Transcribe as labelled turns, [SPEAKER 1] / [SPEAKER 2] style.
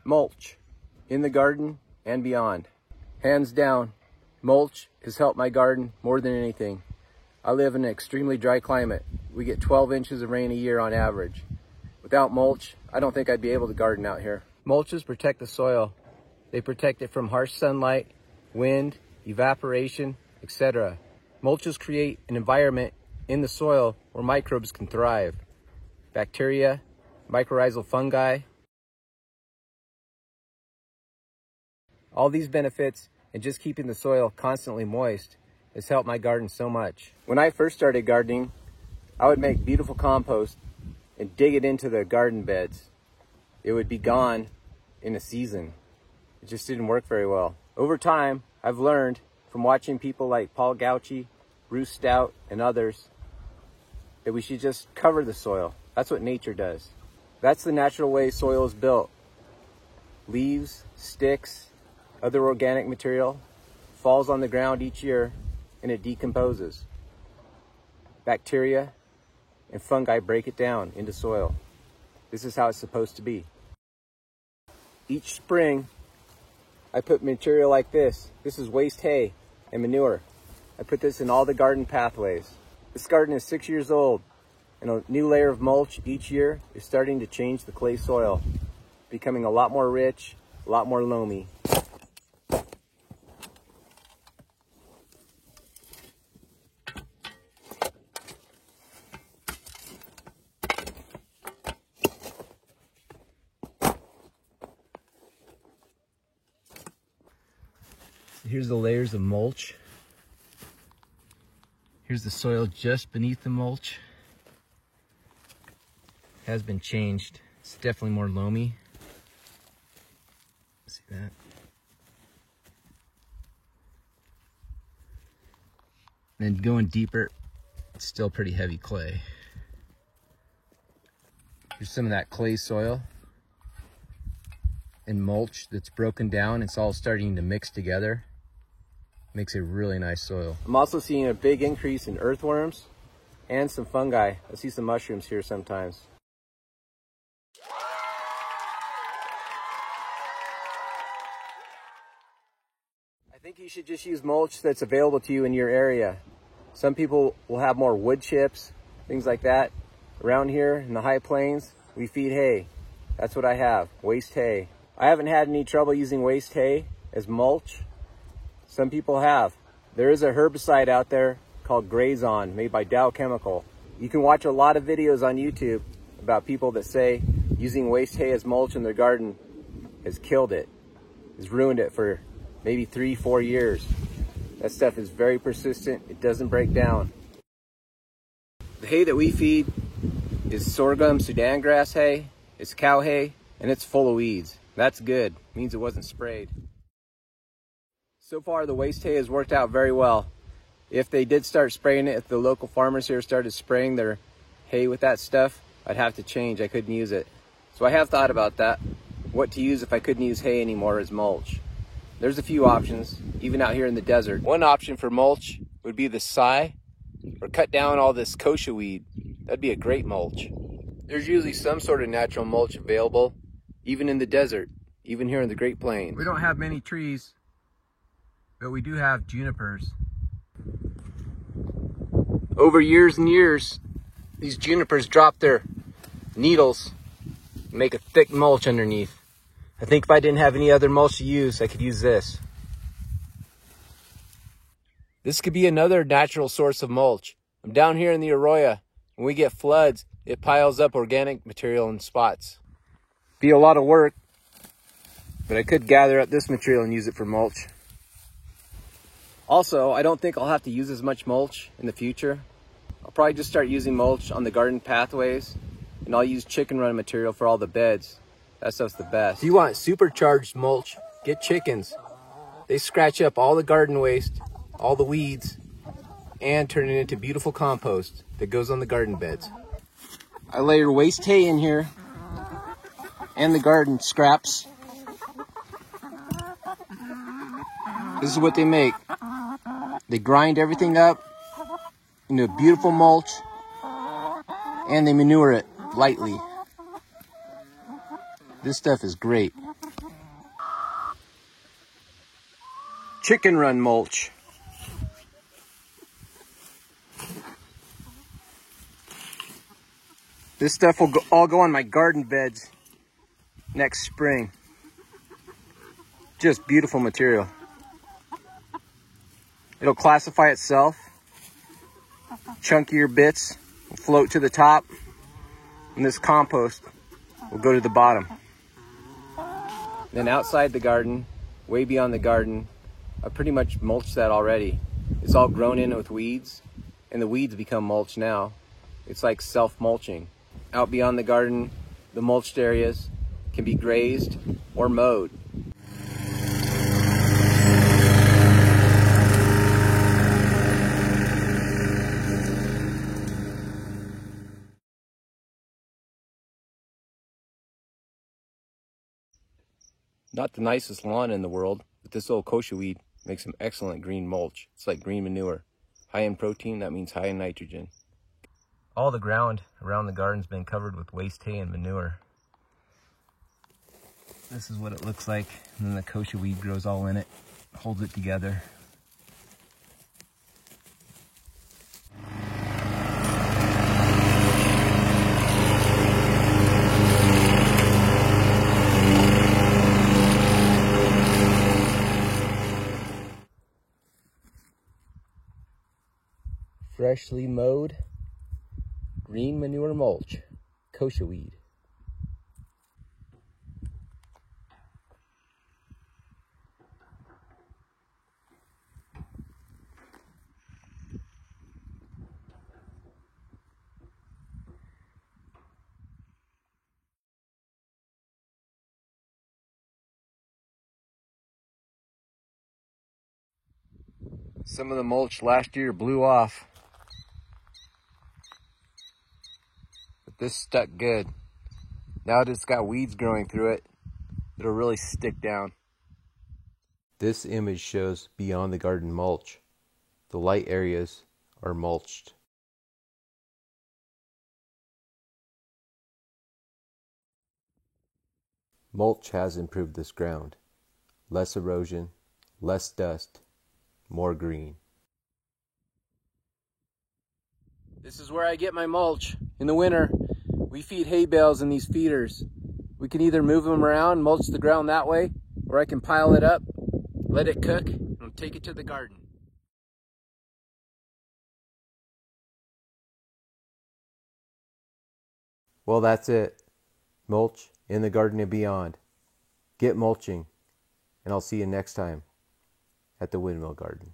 [SPEAKER 1] Mulch, in the garden and beyond. Hands down, mulch has helped my garden more than anything. I live in an extremely dry climate. We get 12 inches of rain a year on average. Without mulch, I don't think I'd be able to garden out here. Mulches protect the soil. They protect it from harsh sunlight, wind, evaporation, etc. Mulches create an environment in the soil where microbes can thrive. Bacteria, mycorrhizal fungi. All these benefits and just keeping the soil constantly moist has helped my garden so much. When I first started gardening, I would make beautiful compost and dig it into the garden beds. It would be gone in a season. It just didn't work very well. Over time, I've learned from watching people like Paul Gauci, Bruce Stout, and others that we should just cover the soil. That's what nature does. That's the natural way soil is built. Leaves, sticks, other organic material falls on the ground each year and it decomposes. Bacteria and fungi break it down into soil. This is how it's supposed to be. Each spring, I put material like this. This is waste hay and manure. I put this in all the garden pathways. This garden is 6 years old, and a new layer of mulch each year is starting to change the clay soil, becoming a lot more rich, a lot more loamy. Here's the layers of mulch. Here's the soil just beneath the mulch. It has been changed. It's definitely more loamy. See that? And then going deeper, it's still pretty heavy clay. Here's some of that clay soil and mulch that's broken down. It's all starting to mix together. Makes a really nice soil. I'm also seeing a big increase in earthworms and some fungi. I see some mushrooms here sometimes. I think you should just use mulch that's available to you in your area. Some people will have more wood chips, things like that. Around here in the high plains, we feed hay. That's what I have, waste hay. I haven't had any trouble using waste hay as mulch. Some people have. There is a herbicide out there called Grazon, made by Dow Chemical. You can watch a lot of videos on YouTube about people that say using waste hay as mulch in their garden has killed it, has ruined it for maybe 3-4 years. That stuff is very persistent. It doesn't break down. The hay that we feed is sorghum Sudan grass hay. It's cow hay, and it's full of weeds. That's good. It means it wasn't sprayed. So far, the waste hay has worked out very well. If they did start spraying it, if the local farmers here started spraying their hay with that stuff, I'd have to change. I couldn't use it. So I have thought about that, what to use if I couldn't use hay anymore as mulch. There's a few options, even out here in the desert. One option for mulch would be the sai, or cut down all this kochia weed. That'd be a great mulch. There's usually some sort of natural mulch available, even in the desert, even here in the Great Plains. We don't have many trees, but we do have junipers. Over years and years, these junipers drop their needles and make a thick mulch underneath. I think if I didn't have any other mulch to use, I could use this. This could be another natural source of mulch. I'm down here in the Arroyo. When we get floods, it piles up organic material in spots. Be a lot of work, but I could gather up this material and use it for mulch. Also, I don't think I'll have to use as much mulch in the future. I'll probably just start using mulch on the garden pathways, and I'll use chicken run material for all the beds. That stuff's the best. If you want supercharged mulch, get chickens. They scratch up all the garden waste, all the weeds, and turn it into beautiful compost that goes on the garden beds. I layer waste hay in here and the garden scraps. This is what they make. They grind everything up into a beautiful mulch and they manure it lightly. This stuff is great. chicken run mulch. This stuff will all go on my garden beds next spring. Just beautiful material. It'll classify itself. Chunkier bits will float to the top, and this compost will go to the bottom. Then outside the garden, way beyond the garden, I pretty much mulched that already. It's all grown in with weeds, and the weeds become mulch now. It's like self-mulching. Out beyond the garden, the mulched areas can be grazed or mowed. Not the nicest lawn in the world, but this old kochia weed makes some excellent green mulch. It's like green manure. High in protein, that means high in nitrogen. All the ground around the garden's been covered with waste hay and manure. This is what it looks like, and then the kochia weed grows all in it, holds it together. Freshly mowed green manure mulch, kochia weed. Some of the mulch last year blew off, but this stuck good. Now that it's got weeds growing through it, it'll really stick down. This image shows beyond the garden mulch. The light areas are mulched. Mulch has improved this ground. Less erosion, less dust, more green. This is where I get my mulch. In the winter, we feed hay bales in these feeders. We can either move them around, mulch the ground that way, or I can pile it up, let it cook, and take it to the garden. Well, that's it. Mulch in the garden and beyond. Get mulching, and I'll see you next time at the Windmill Garden.